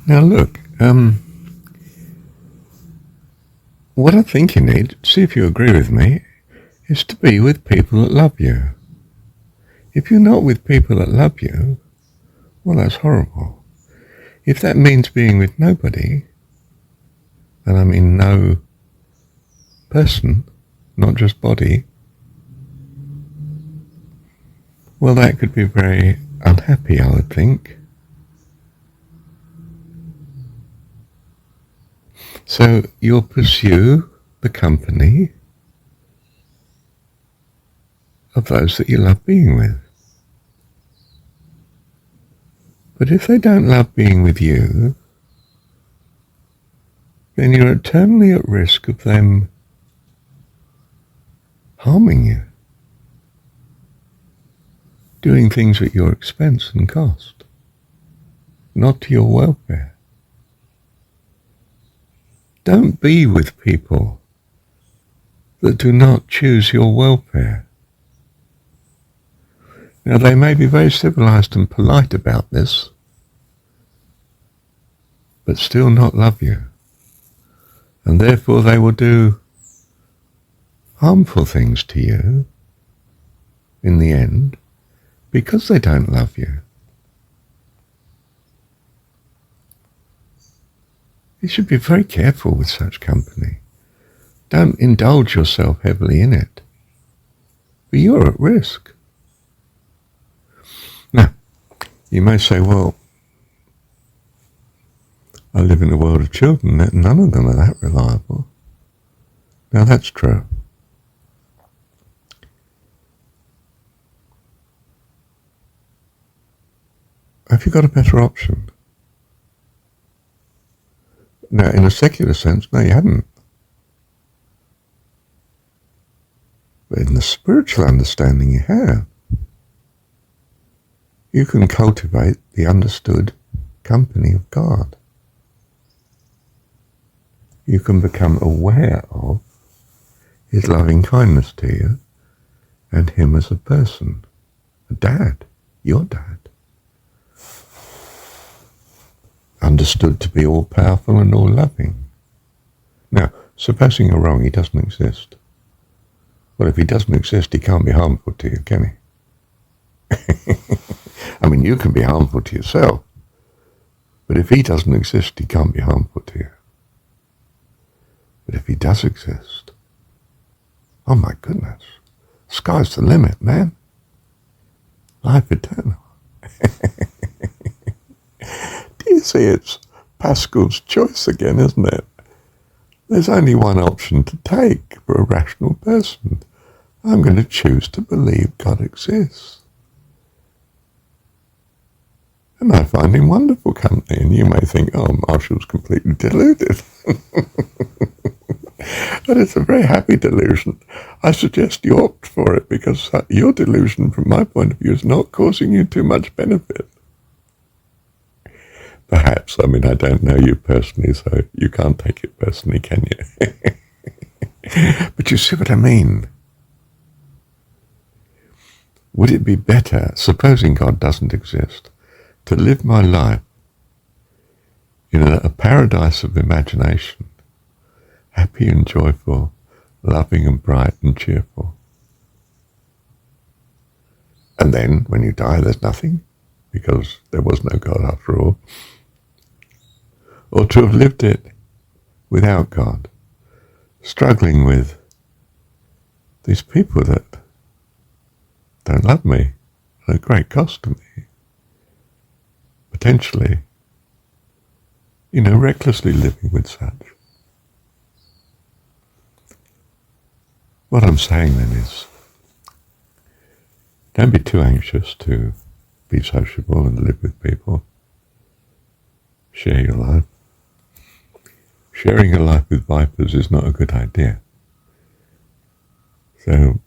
Now look, what I think you need, see if you agree with me, is to be with people that love you. If you're not with people that love you, well, that's horrible. If that means being with nobody, and I mean no person, not just body, well, that could be very unhappy, I would think. So you'll pursue the company of those that you love being with. But if they don't love being with you, then you're eternally at risk of them harming you, doing things at your expense and cost, not to your welfare. Don't be with people that do not choose your welfare. Now, they may be very civilized and polite about this, but still not love you. And therefore they will do harmful things to you in the end because they don't love you. You should be very careful with such company. Don't indulge yourself heavily in it, but you're at risk. Now, you may say, well, I live in a world of children, none of them are that reliable. Now, that's true. Have you got a better option? Now, in a secular sense, no, you haven't. But in the spiritual understanding you have, you can cultivate the understood company of God. You can become aware of His loving kindness to you and Him as a person, a dad, your dad. Understood to be all-powerful and all-loving. Now, supposing you're wrong, He doesn't exist. Well, if He doesn't exist, He can't be harmful to you, can He? I mean, you can be harmful to yourself, but if He doesn't exist, He can't be harmful to you. But if He does exist, oh my goodness, sky's the limit, man. Life eternal. Do you see, it's Pascal's choice again, isn't it? There's only one option to take for a rational person. I'm going to choose to believe God exists. And I find Him wonderful company, and you may think, oh, Marshall's completely deluded. But it's a very happy delusion. I suggest you opt for it, because your delusion, from my point of view, is not causing you too much benefit. Perhaps, I mean, I don't know you personally, so you can't take it personally, can you? But you see what I mean? Would it be better, supposing God doesn't exist, to live my life in a paradise of imagination, happy and joyful, loving and bright and cheerful? And then, when you die, there's nothing, because there was no God after all. Or to have lived it without God, struggling with these people that don't love me at a great cost to me, potentially, recklessly living with such. What I'm saying then is, don't be too anxious to be sociable and live with people. Share your life. Sharing a life with vipers is not a good idea. So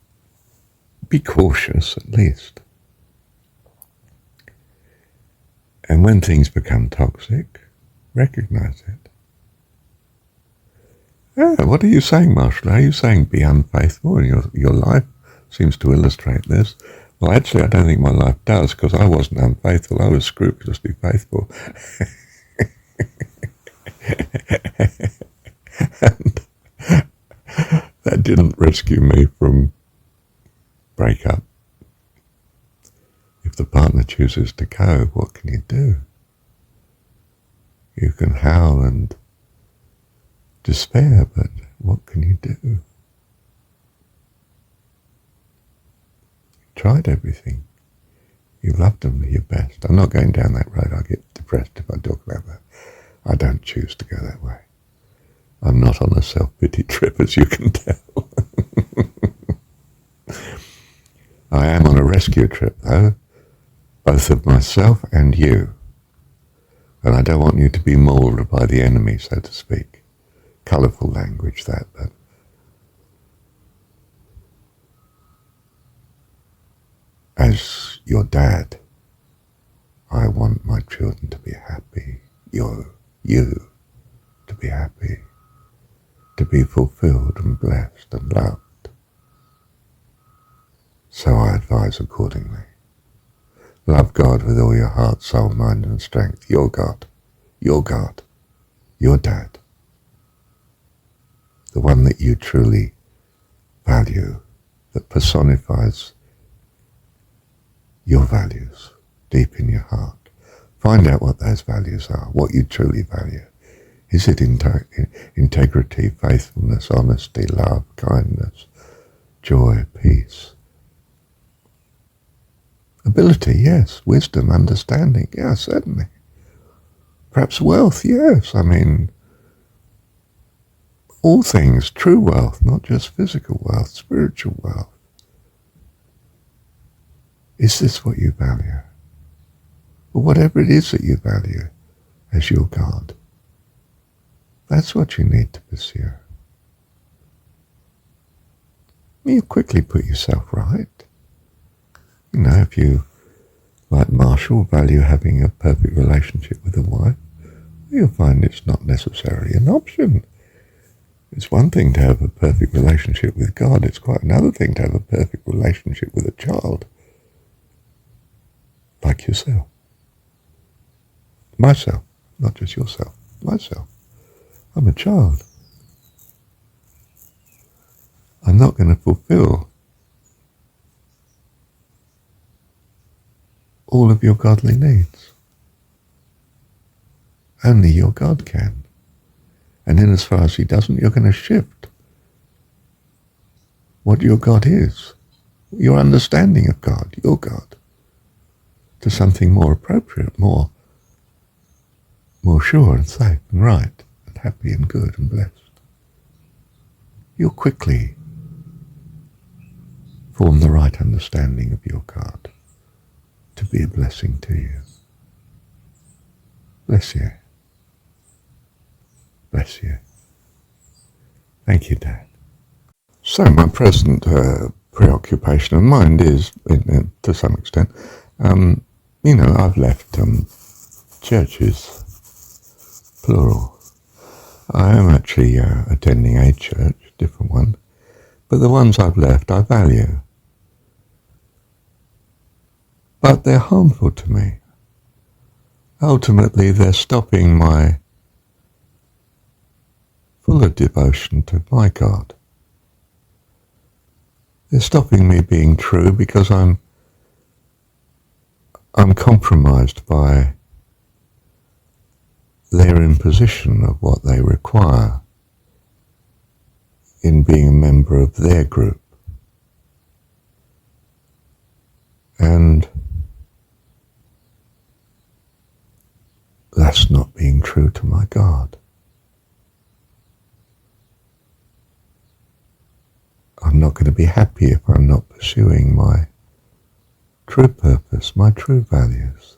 be cautious at least. And when things become toxic, recognize it. What are you saying, Marshall? Are you saying be unfaithful? And your life seems to illustrate this. Well, actually, I don't think my life does, because I wasn't unfaithful. I was scrupulously faithful. didn't rescue me from breakup. If the partner chooses to go, what can you do? You can howl and despair, but what can you do? You tried everything. You loved them to your best. I'm not going down that road. I get depressed if I talk about that. I don't choose to go that way. I'm not on a self-pity trip, as you can tell. I am on a rescue trip, though, both of myself and you. And I don't want you to be mauled by the enemy, so to speak. Colourful language, that, but as your dad, I want my children to be happy. You to be happy, to be fulfilled and blessed and loved. So I advise accordingly. Love God with all your heart, soul, mind and strength. Your God, your dad. The one that you truly value, that personifies your values deep in your heart. Find out what those values are, what you truly value. Is it integrity, faithfulness, honesty, love, kindness, joy, peace? Ability, yes. Wisdom, understanding, yes, certainly. Perhaps wealth, yes. I mean, all things, true wealth, not just physical wealth, spiritual wealth. Is this what you value? Or whatever it is that you value as your God. That's what you need to pursue. You quickly put yourself right. You know, if you, like Marshall, value having a perfect relationship with a wife, you'll find it's not necessarily an option. It's one thing to have a perfect relationship with God. It's quite another thing to have a perfect relationship with a child. Like yourself. Myself, not just yourself. Myself. I'm a child. I'm not going to fulfill all of your godly needs. Only your God can. And in as far as he doesn't, you're going to shift what your God is, your understanding of God, your God, to something more appropriate, more sure and safe and right and happy and good and blessed. You'll quickly form the right understanding of your God to be a blessing to you. Bless you. Bless you. Thank you, Dad. So my present preoccupation of mind is, to some extent, I've left churches, plural. I am actually attending a church, different one, but the ones I've left I value. But they're harmful to me. Ultimately, they're stopping my fuller devotion to my God. They're stopping me being true because I'm compromised by their imposition of what they require in being a member of their group. And that's not being true to my God. I'm not going to be happy if I'm not pursuing my true purpose, my true values.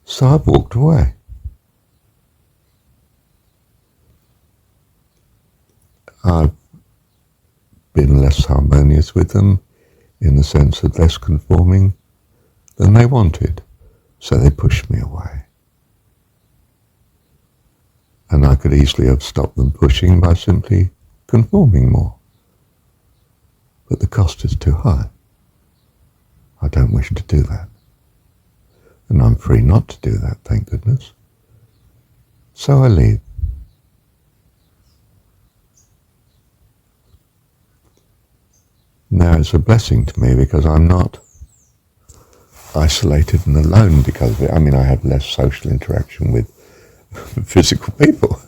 So I've walked away. I've been less harmonious with them, in the sense of less conforming than they wanted, so they pushed me away. And I could easily have stopped them pushing by simply conforming more. But the cost is too high. I don't wish to do that. And I'm free not to do that, thank goodness. So I leave. Now it's a blessing to me because I'm not isolated and alone because of it. I mean, I have less social interaction with physical people.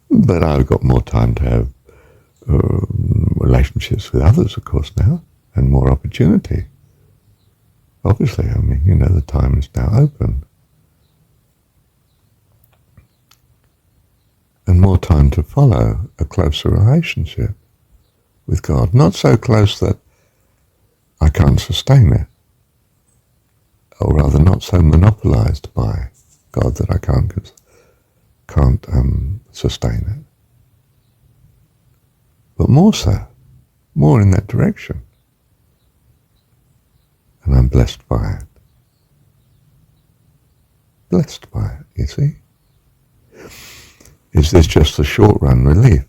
But I've got more time to have relationships with others, of course, now, and more opportunity. Obviously, I mean, the time is now open. And more time to follow a closer relationship with God. Not so close that I can't sustain it, or rather not so monopolized by God that I can't sustain it. But more so, more in that direction. And I'm blessed by it. Blessed by it, you see. Is this just a short-run relief?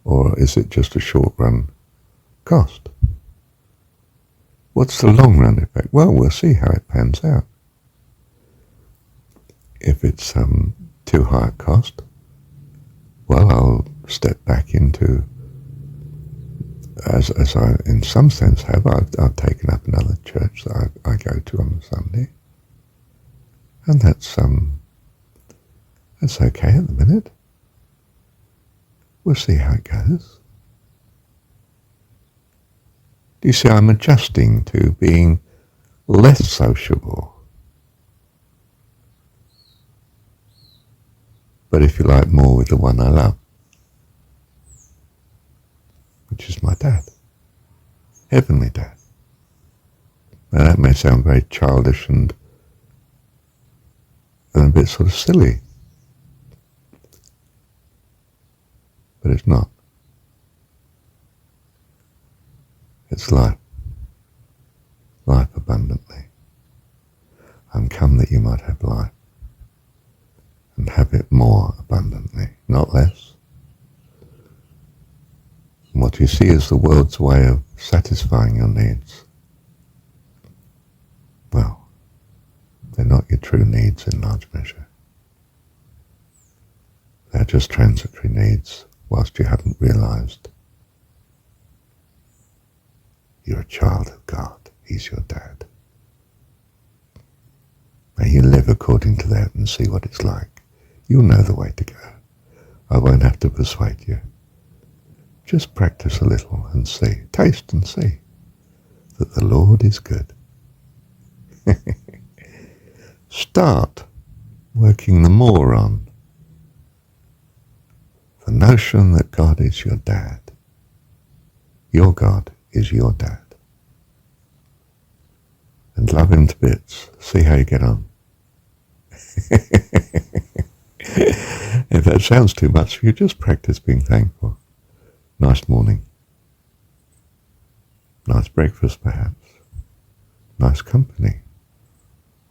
Or is it just a short-run cost? What's the long-run effect? Well, we'll see how it pans out. If it's too high a cost, well, I'll step back into, as I in some sense have, I've taken up another church that I go to on a Sunday. And that's okay at the minute. We'll see how it goes. Do you see, I'm adjusting to being less sociable. But if you like, more with the one I love, which is my dad, Heavenly Dad. Now that may sound very childish and a bit sort of silly, but it's not. It's life. Life abundantly. I'm come that you might have life, and have it more abundantly, not less. And what you see is the world's way of satisfying your needs. Well, they're not your true needs in large measure. They're just transitory needs whilst you haven't realized you're a child of God. He's your dad. May you live according to that and see what it's like. You'll know the way to go. I won't have to persuade you. Just practice a little and see, taste and see that the Lord is good. Start working the more on the notion that God is your dad. Your God is your dad. And love him to bits. See how you get on. If that sounds too much for you, just practice being thankful. Nice morning. Nice breakfast, perhaps. Nice company.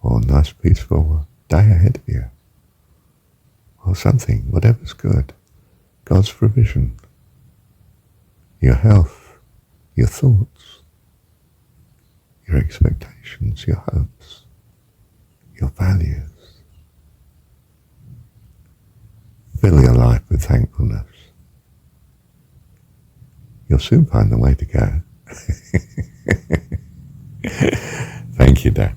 Or nice peaceful day ahead of you. Or something, whatever's good. God's provision. Your health. Your thoughts. Your expectations. Your hopes. Your values. Fill your life with thankfulness. You'll soon find the way to go. Thank you, Dad.